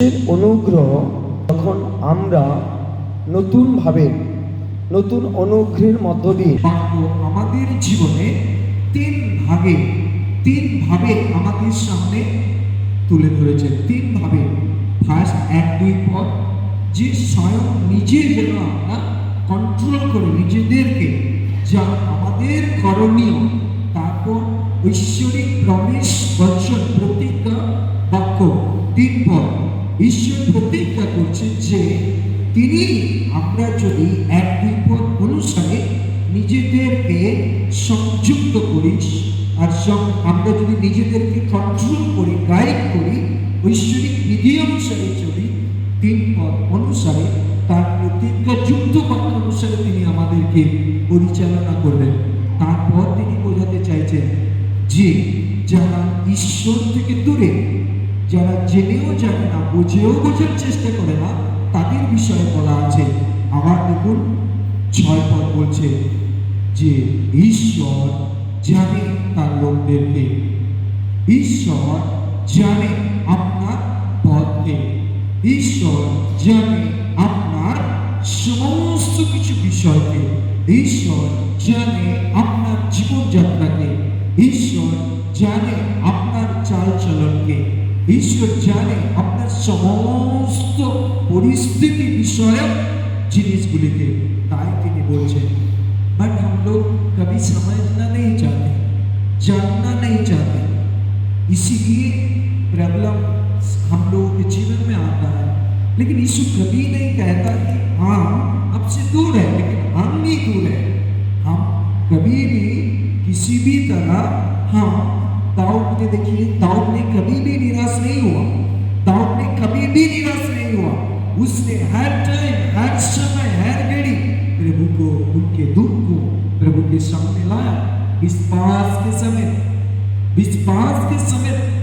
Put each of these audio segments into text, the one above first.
অনুগ্রহ যখন আমরা নতুন অনুগ্রহের মধ্য দিয়ে বাক্য আমাদের জীবনে তিন ভাবে আমাদের সামনে তুলে ধরেছে। তিন ভাবে, ফার্স্ট 1-2 পদ, যে স্বয়ং নিজে যেন আমরা কন্ট্রোল করে নিজেদেরকে, যা আমাদের করণীয়। তারপর ঐশ্বরিক প্রমেশ বচন প্রতিজ্ঞা বাক্য 3 পদ। ঈশ্বর প্রতিজ্ঞা করছে যে তিনি, আমরা যদি 1-2 পদ অনুসারে নিজেদেরকে সংযুক্ত করি আর আমরা যদি নিজেদেরকে কন্ট্রোল করি, গাইড করি, ঐশ্বরিক বিধি অনুসারে চলি, 3 পদ অনুসারে, তার প্রতিজ্ঞাযুক্ত বাক্য অনুসারে তিনি আমাদেরকে পরিচালনা করবেন। তারপর তিনি বোঝাতে চাইছেন যে যারা ঈশ্বর থেকে দূরে, যারা জেনেও জানে না, বুঝেও বোঝার চেষ্টা করে না, তাদের বিষয়ে বলা আছে। আবার দেখুন 6 পদ বলছে যে ঈশ্বর জানে তার লোকদেরকে, ঈশ্বর জানে আপনার পথকে, ঈশ্বর জানে আপনার সমস্ত কিছু বিষয়কে, ঈশ্বর জানে আপনার জীবনযাত্রাকে, ঈশ্বর জানে আপনার চালচলনকে, ঈশ্বর জানে আপনার সমস্ত পরিস্থিতি বিষয়ক জিনিসগুলিকে। তাই তিনি বলছেন, बट हम लोग कभी समझना नहीं चाहते, जानना नहीं चाहते, इसीलिए प्रॉब्लम हम लोगों के जीवन में आता है। लेकिन यीशु कभी नहीं कहता कि हाँ आपसे दूर है, लेकिन हम नहीं दूर है। हम कभी भी किसी भी तरह, हाँ, दाऊद ने देखिए, दाऊद ने कभी भी निराश नहीं हुआ, दाऊद ने कभी भी निराश नहीं हुआ। उसने हर टाइम, हर समय, हर घड़ी प्रभु को, उनके दुख को प्रभु के सामने लाया। विश्वास के समय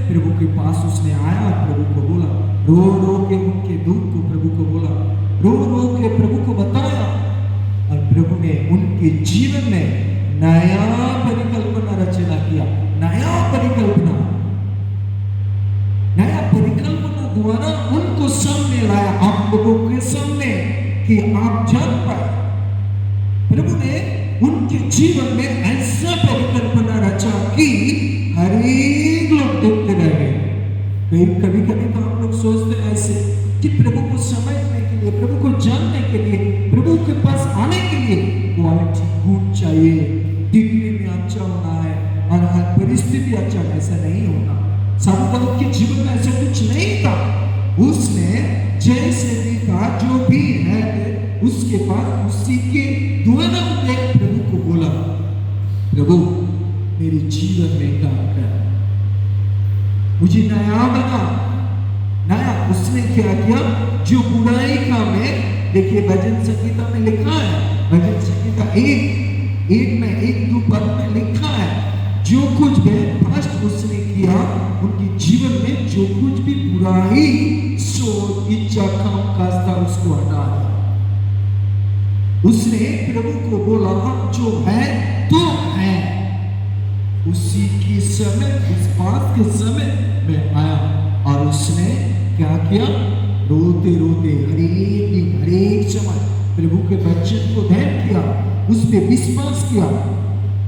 प्रभु के पास उसने आया और प्रभु को बोला, रो रो के उनके दुख को प्रभु को बोला, रो रो के प्रभु को बताया। और प्रभु ने उनके जीवन में नया परिकल्पना रचना किया, नया परिकल्पना द्वारा उनको सामने लाया, आप लोगों के सामने, कि आप जान पाए। प्रभु ने उनके जीवन में ऐसा परिकल्पना रचा कि हर एक लोग देखते रह गए। कभी कभी तो हम लोग सोचते हैं ऐसे कि प्रभु को समझने के लिए, प्रभु को जानने के लिए, प्रभु के पास आने के लिए क्वालिटी गुण चाहिए, दिखने में अच्छा होना है और हर परिस्थिति अच्छा, ऐसा नहीं होता। साबुदाऊद के जीवन में ऐसा कुछ नहीं था। उसने जैसे भी कहा, जो भी है उसके पास, उसी के द्वारा उसने प्रभु को बोला, प्रभु मेरे जीवन में काम कर, मुझे नया बना, नया। उसने क्या किया? जो बुराई का में, देखिए भजन संगीता में लिखा है, भजन संगीता 1-2 पद में लिखा है, जो कुछ भी फर्स्ट उसने किया उनके जीवन में, जो कुछ भी बुराई, सोच, इच्छा, काम काज था, उसको हटा दिया। उसने प्रभु को बोला, हम जो है तो है। उसी के समय, इस बात के समय में आया और उसने क्या किया? रोते रोते हरेक समय प्रभु के वचन को ध्यान किया, उस पे विश्वास किया,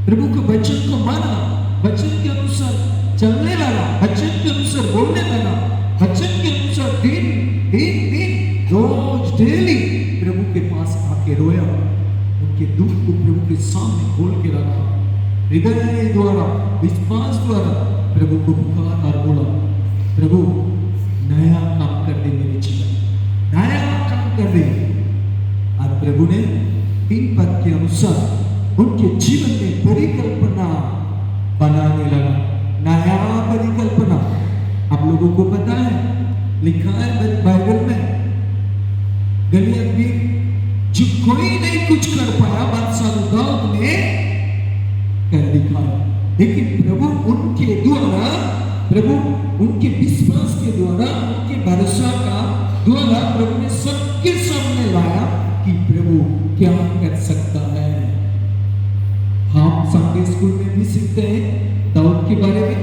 प्रभु के वचन को माना, वचन के अनुसार चलने लगा, वचन के अनुसार बोलने लगा, वचन के अनुसार दिन रोज डेली प्रभु के पास आके रोया, उनके दुख को प्रभु के सामने खोल के रखा, हृदय द्वारा, विश्वास द्वारा प्रभु को पुकारा और बोला, प्रभु नया काम कर दे मेरे जीवन, नया काम कर दे। और प्रभु ने 3 पद के अनुसार उनके जीवन में परिकल्पना बनाने लगा, नया परिकल्पना। आप लोगों को पता है, लिखा है बाइबल में, गलियत भी जो कोई नहीं कुछ कर पाया, बादशाह दाऊद ने कर दिखाया। लेकिन प्रभु उनके द्वारा, प्रभु उनके विश्वास के द्वारा, उनके भरोसा का द्वारा प्रभु ने सबके सामने लाया कि प्रभु क्या कर सकता है। हम संडे स्कूल में भी सीखते हैं दाऊद के बारे में,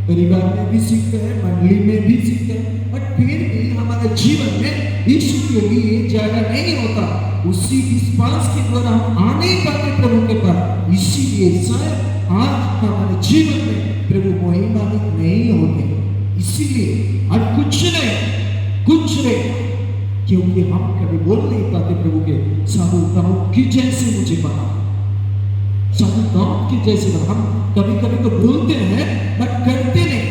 परिवार में भी सीखते हैं, मंडली में भी सीखते हैं, बट फिर भी हमारे जीवन में यीशु के लिए जगह नहीं होता। उसी विश्वास के द्वारा हम आ नहीं पाते प्रभु के पास। इसीलिए शायद आज हमारे जीवन में प्रभु महिमान्वित नहीं होते। इसीलिए और कुछ नहीं, क्योंकि हम कभी बोल नहीं पाते प्रभु के साधु दाऊद की जैसे मुझे बना, साधु दाऊद की जैसे बना। हम कभी कभी तो बोलते हैं बट करते नहीं,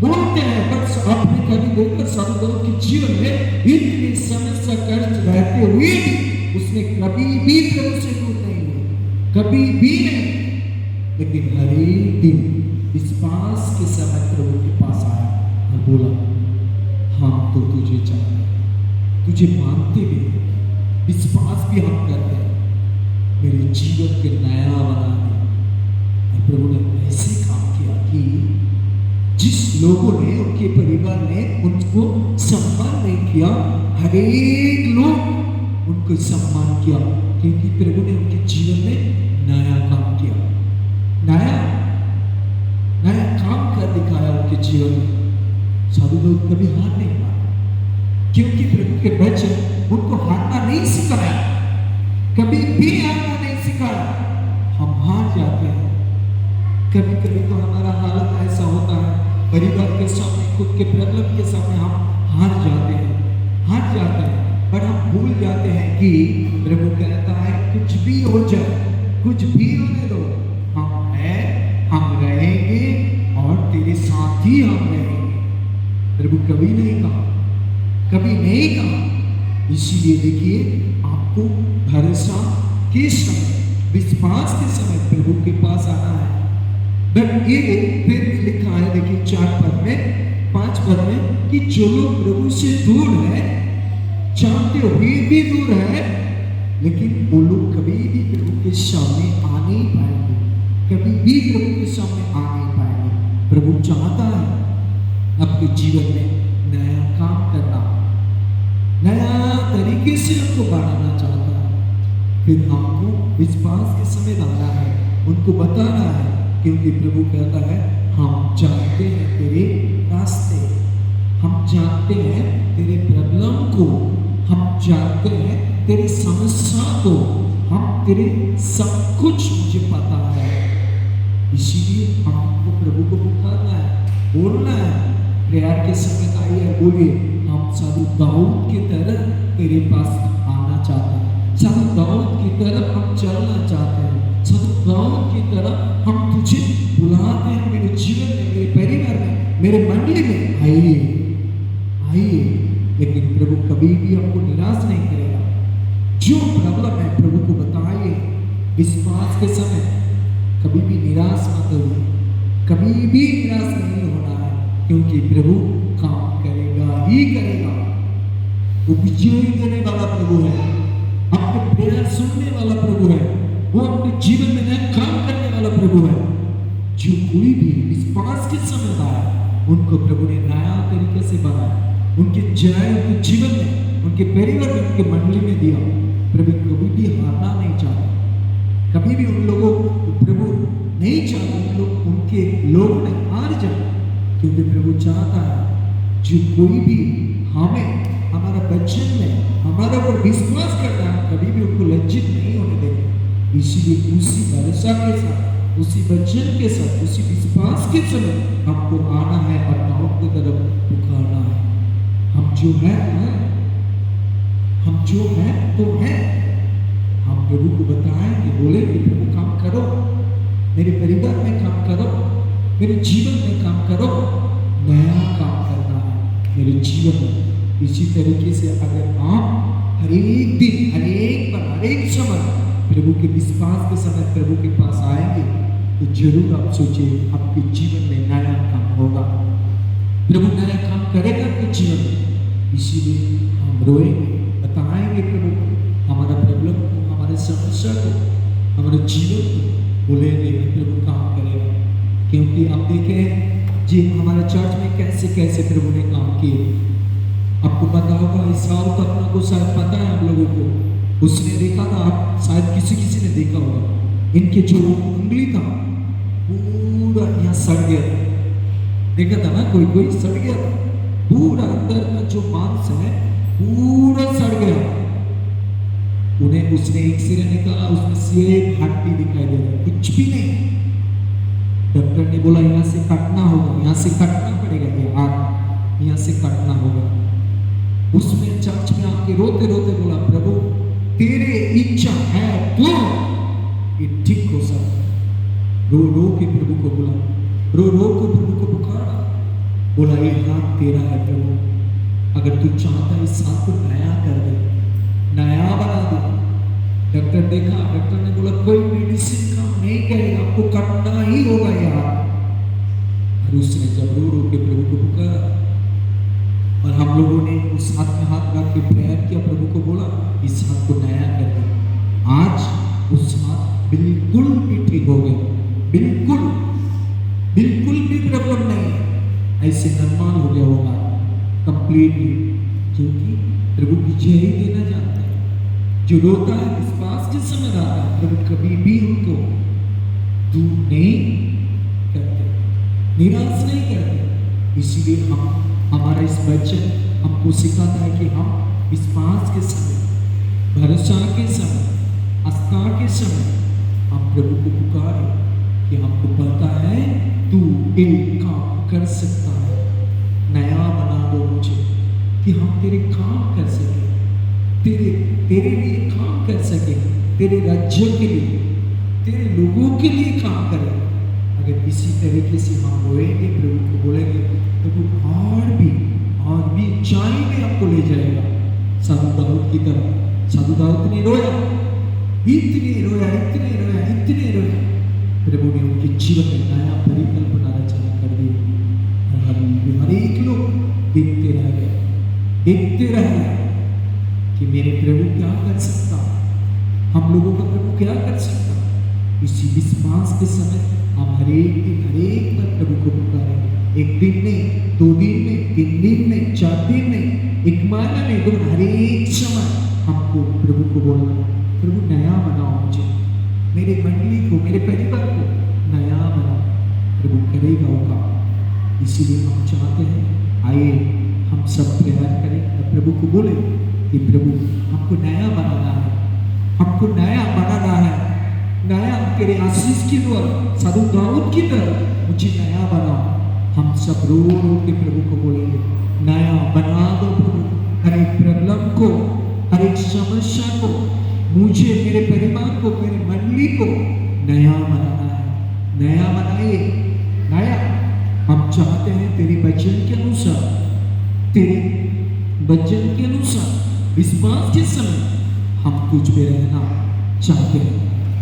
बोलते हैं बट आपने कभी देखा साधु दाऊद के जीवन में इतनी समस्या कष्ट रहते हुए भी उसने कभी भी प्रभु से दूर नहीं हुए, कभी भी नहीं। लेकिन हर एक दिन विश्वास के समय प्रभु के पास आया और बोला, हम तो तुझे चाहते हैं, तुझे मानते भी हैं, विश्वास भी हम करते हैं, मेरे जीवन के नया बना दे। और प्रभु ने ऐसे काम किया कि जिस लोगों ने, उनके परिवार ने उनको सम्मान नहीं किया, हर एक लोग उनको सम्मान किया, क्योंकि प्रभु ने उनके जीवन में नया काम किया, नया काम कर दिखाया उनके जीवन में। साधु लोग कभी हार नहीं माना, क्योंकि प्रभु के वचन उनको हारना नहीं सिखाया, कभी भी हारना नहीं सिखाया। हम हार जाते हैं, कभी कभी तो हमारा हालत ऐसा होता है, परिवार के सामने, खुद के प्रॉब्लम के सामने हम हार जाते हैं, पर हम भूल जाते हैं कि प्रभु कहता है कुछ भी हो जाए, कुछ भी होने दो, हम हैं, हम रहेंगे और तेरे साथ ही हम रहेंगे। प्रभु कभी नहीं कहा। इसीलिए देखिए, आपको भरोसा के समय, विश्वास के समय प्रभु के पास आना है। बट ये फिर लिखा है, देखिए 5 पद में कि जो लोग प्रभु से दूर है, चाहते हुए भी दूर है, लेकिन वो लोग कभी भी प्रभु के सामने आ नहीं पाएंगे, कभी भी प्रभु के सामने आ नहीं पाएंगे। प्रभु चाहता है आपके जीवन में नया काम करना, नया तरीके से उनको बढ़ाना चाहता है। फिर हमको विश्वास के समय लाना है, उनको बताना है, क्योंकि प्रभु कहता है हम जानते हैं तेरे रास्ते, हम जानते हैं तेरे प्रॉब्लम को, हम जानते हैं तेरी समस्या को, हम तेरे सब कुछ मुझे पता है। इसीलिए हमको प्रभु को पुकारना है, बोलना है। प्रेयर के समय आइए बोलिए, हम साधु दाऊद की तरह तेरे पास आना चाहते हैं, साधु दाऊद की तरह हम चलना चाहते हैं, साधु दाऊद की तरह हम तुझे बुलाते हैं मेरे जीवन में, मेरे परिवार में, मेरे मंडली में, आइए। लेकिन प्रभु कभी भी हमको निराश नहीं करेगा। जो प्रॉब्लम है प्रभु को बताइए, विश्वास के समय कभी भी निराश मत होइए, कभी भी निराश नहीं होना है, क्योंकि प्रभु काम करेगा ही करेगा। वो विजय देने वाला प्रभु है, आपके प्रेयर सुनने वाला प्रभु है, वो आपके जीवन में नया काम करने वाला प्रभु है। जो कोई भी विश्वास के समय आया, उनको प्रभु ने नया तरीके से बनाया, उनके उनके जीवन में, उनके परिवार में, उनके मंडली में दिया। प्रभु कभी भी हारना नहीं चाहते, कभी भी उन लोगों को प्रभु नहीं चाहते उनके लोग में हार जाए, क्योंकि प्रभु चाहता है जो कोई भी हमें, हमारा वचन में हमारा ऊपर विश्वास करता है, कभी भी उनको लज्जित नहीं होने देंगे। इसीलिए उसी भरोसा के साथ, उसी वचन के साथ, उसी विश्वास के समय हमको आना है और दाऊद की तरफ पुकारना है। हम जो है तो है। हम प्रभु को बताएंगे, बोलेंगे प्रभु काम करो, मेरे परिवार में काम करो, मेरे जीवन में काम करो, नया काम करना है मेरे जीवन में। इसी तरीके से अगर आप हर एक दिन, हर एक पल, हर एक समय प्रभु के विश्वास के समय प्रभु के पास आएंगे, तो जरूर आप सोचिए आपके जीवन में नया काम होगा, प्रभु नया काम करेगा आपके जीवन में। इसीलिए हम रोएंगे, बताएंगे प्रभु हमारा प्रॉब्लम को, हमारे समस्या को, हमारे जीवन को, बोलेंगे प्रभु काम करेगा। क्योंकि आप देखें जी हमारे चर्च में कैसे कैसे प्रभु ने काम किए। आपको पता होगा, इस साल तो अपना को शायद पता है आप लोगों को, उसने देखा था, आप शायद किसी ने देखा होगा, इनके जो उंगली था पूरा यहाँ सड़ गया था, देखा था ना, कोई कोई सड़ गया था, पूरा अंदर का जो मांस है पूरा सड़ गया। उन्हें उसने एक सिरे निकाला, उसमें सिर्फ हड्डी दिखाई दे रहा, कुछ भी नहीं। डॉक्टर ने बोला यहाँ से काटना होगा, यहाँ से काटना पड़ेगा, ये हाथ यहाँ से काटना होगा। उसमें चर्च में आके रोते रोते बोला, प्रभु तेरे इच्छा है तो ये ठीक हो सकता। रो रो के प्रभु को बोला, रो रो के प्रभु को पुकारा, बोला ये हाथ तेरा है प्रभु, अगर तू चाहता है इस हाथ को नया कर दे, नया बना दे। डॉक्टर देखा, डॉक्टर ने बोला कोई मेडिसिन काम नहीं करेगा, आपको काटना ही होगा यार। और उसने जब रो रो के प्रभु को पुकारा और हम लोगों ने उस हाथ में हाथ रख के प्रेयर किया, प्रभु को बोला इस हाथ को नया कर दे। आज उस हाथ बिल्कुल भी ठीक हो गया, बिल्कुल बिल्कुल भी प्रॉब्लम नहीं है, ऐसे नॉर्मल हो गया होगा कंप्लीटली, क्योंकि प्रभु की जय ही देना जानता है। जो रोता है विश्वास के समय आता है, प्रभु कभी भी उनको दूर नहीं करते, निराश नहीं करते। इसीलिए हम हमारा इस वचन हमको सिखाता है कि हम विश्वास के समय, भरोसा के समय, आस्था के समय हम प्रभु को पुकारें कि हमको पता है तू एक काम कर सकता है, नया बना दो मुझे, कि हम तेरे काम कर सके, तेरे लिए काम कर सके, तेरे राज्य के लिए, तेरे लोगों के लिए काम करें। अगर किसी तरीके से हम रोएंगे, प्रभु को बोलेंगे, प्रभु और भी ऊंचाई में आपको ले जाएगा। साधु दाऊद की तरह, साधु दाऊद ने रोया, इतने रोया, इतने रोया, इतने रोया, प्रभु ने उनके जीवन में नया परिकल्पना रचना कर दी। हर एक लोग देखते रह गए कि मेरे प्रभु क्या कर सकता, हम लोगों का प्रभु क्या कर सकता। इसी विश्वास के समय हम हर एक बार प्रभु को पुकारेंगे। एक दिन नहीं, 2 दिन नहीं, 3 दिन नहीं, 4 दिन नहीं, 1 महीना नहीं, तो हर एक समय हमको प्रभु को बोलना, प्रभु नया बनाओ मुझे, मेरे मंडली को, मेरे परिवार को नया बनाओ। प्रभु करेगा होगा। इसीलिए हम चाहते हैं, आइए हम सब प्रेयर करें और प्रभु को बोले कि प्रभु हमको नया बनाना है, हमको नया बनाना है, नया तेरे आशीष की द्वारा, साधु दाऊद की तरह मुझे नया बनाओ। हम सब रो रो के प्रभु को बोलेंगे, नया बना दो प्रभु, हर एक प्रॉब्लम को, हर एक समस्या को, मुझे, मेरे परिवार को, मेरे मंडली को नया बनाना है, नया बनाइए, नया। हम चाहते हैं तेरे वचन के अनुसार, तेरे वचन के अनुसार विश्वास के समय हम तुझ पे रहना चाहते हैं,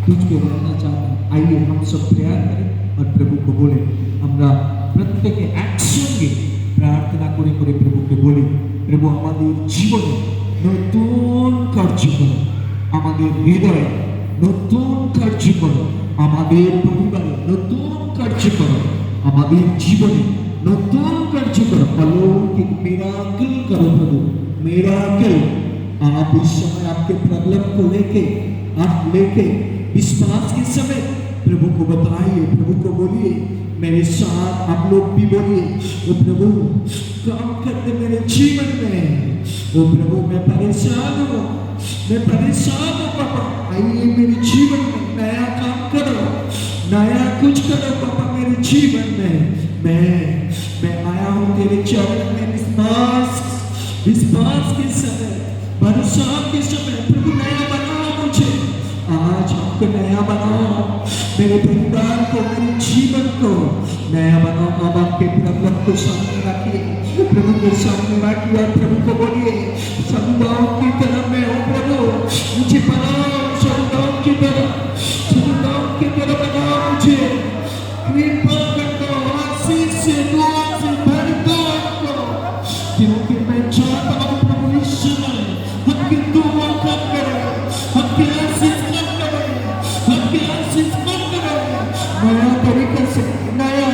तुझ पे रहना चाहते हैं। आइए हम सब प्रेयर करें और प्रभु को बोले, আমরা প্রত্যেকে একসঙ্গে প্রার্থনা করে করে প্রভুকে বলি, প্রভু আমাদের জীবনে নতুন কার্য করো, আমাদের হৃদয়ে নতুন কার্য করো, আমাদের পরিবারে নতুন কার্য করো, আমাদের জীবনে নতুন কার্য করো, अलौकिक मिराकल करो प्रभु, मिराकल। आप इस समय आपके प्रॉब्लम को लेके, आप लेके विश्वास के समय प्रभु को बताइए, प्रभु को बोलिए, मेरे साथ आप लोग भी बोलिए, ओ प्रभु काम करते मेरे जीवन में, ओ प्रभु मैं परेशान हूँ पापा, आइए मेरे जीवन में नया काम करो, नया कुछ करो पापा मेरे जीवन में। मैं आया हूँ तेरे चरण में विश्वास के समय, भरोसा के समय, प्रभु नया बनाओ मुझे, आज हमको नया बनाओ, मेरे परिवार को, मेरे जीवन को नया बनाओ। अब आपके प्रॉब्लम को सामने रखिए, प्रभु के सामने रखिए और प्रभु को बोलिए, साधु दाऊद की तरह मैं हूँ प्रभु, मुझे बनाओ, साधु दाऊद की तरह बनाओ मुझे, कृपा कर दो, आशीष से, दुआ से भर दो हमको, क्योंकि मैं चाहता हूँ प्रभु इस समय हमकी दुआ कम करे, हमकी आशीष कम करे, नया तरीका से, नया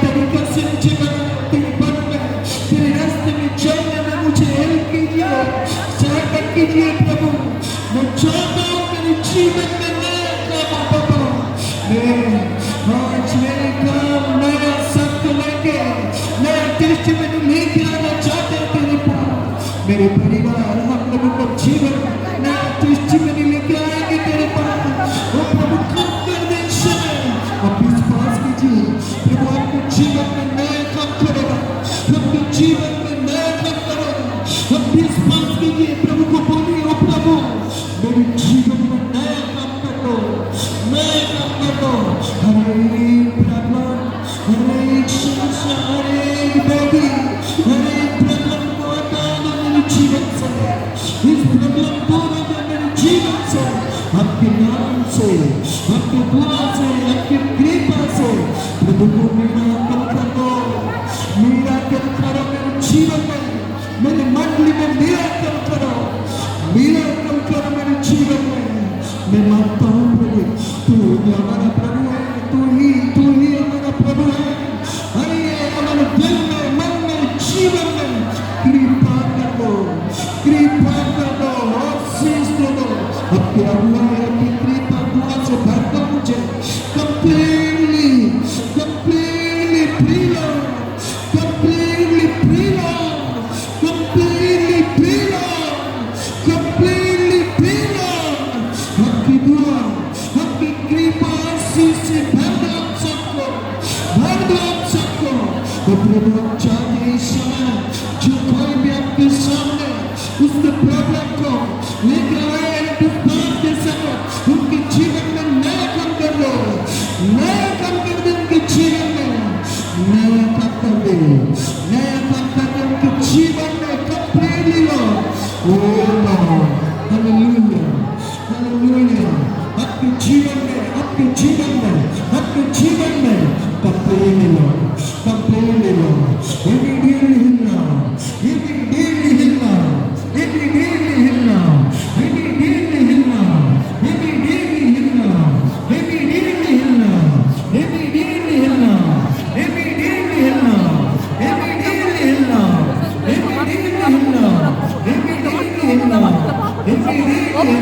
तरीका से मुझे बनाओ, तेरे पद में, तेरे रास्ते में चलने में मुझे हेल्प कीजिए, सहायता कीजिए प्रभु। मैं चाहता हूँ मेरे जीवन में नया काम पापा, आज मेरे काम नया सत्य लेके आज मैंने लेके आना चाहते हैं तेरे पास। मेरे परिवार हम लोगों को जीवन नया दृष्टि में लेके आएंगे तेरे पास। ओ प्रभु काम कर दे इस समय। आप विश्वास कीजिए प्रभु आपके जीवन में नया काम करेगा, आपके जीवन में नया काम करेगा। आप विश्वास कीजिए, प्रभु को बोलिए ओ प्रभु मेरे जीवन में नया काम कर दो, नया काम कर दो। हर एक प्रॉब्लम, हर एक समस्या, हर एक व्याधि, हर एक प्रॉब्लम को हटा दो मेरे जीवन से। इस प्रॉब्लम को हटा दो मेरे जीवन से। आपके नाम से, आपके दुआ से, आपके कृपा से प्रभु को मिराकल कर दो, मिराकल करो मेरे जीवन में, मेरे मंडली में मिराकल करो, मिराकल करो मेरे जीवन में। मैं मानता हूँ प्रभु तू ही हमारा प्रभु है, तू ही हमारा प्रभु है। आइए हमारे दिल में, मन में, जीवन में कृपा कर दो, कृपा कर दो, आशीष दे दो। आपके अगुवाई, आपकी कृपा दुआ से भर दो मुझे completely freedom, completely freedom, completely freedom, completely freedom। आपकी दुआ, आपकी कृपा आशीष से भर दो हम सबको, भर दो हम सबको। तो प्रभु हम चाहते हैं इस समय जो कोई भी आपके सामने उसके प्रॉब्लम को लेकर आए हैं विश्वास के साथ, उनके जीवन में नया काम कर दो, नया काम कर दे उनके जीवन में, नया काम कर दे, नया काम कर दे उनके जीवन में कंप्लीटली लो। ओ लॉर्ड हालेलुया, हालेलुया। आपके जीवन में, आपके जीवन में, आपके जीवन में कंप्लीटली लो, कंप्लीटली लो। इमीडिएटली हिलना, इमीडिएटली हिलना, इमीडिएटली हिलना, इमीडिएटली हिलना, इमीडिएटली हिलना, इमीडिएटली हिलना, इमीडिएटली हिलना, इमीडिएटली हिलना, इमीडिएटली हिलना, इमीडिएटली हिलना, इमीडिएटली हिलना, इमीडिएटली हिलना,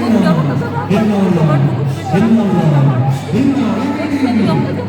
हिलना, हिलना, हिलना, हिलना, इमीडिएटली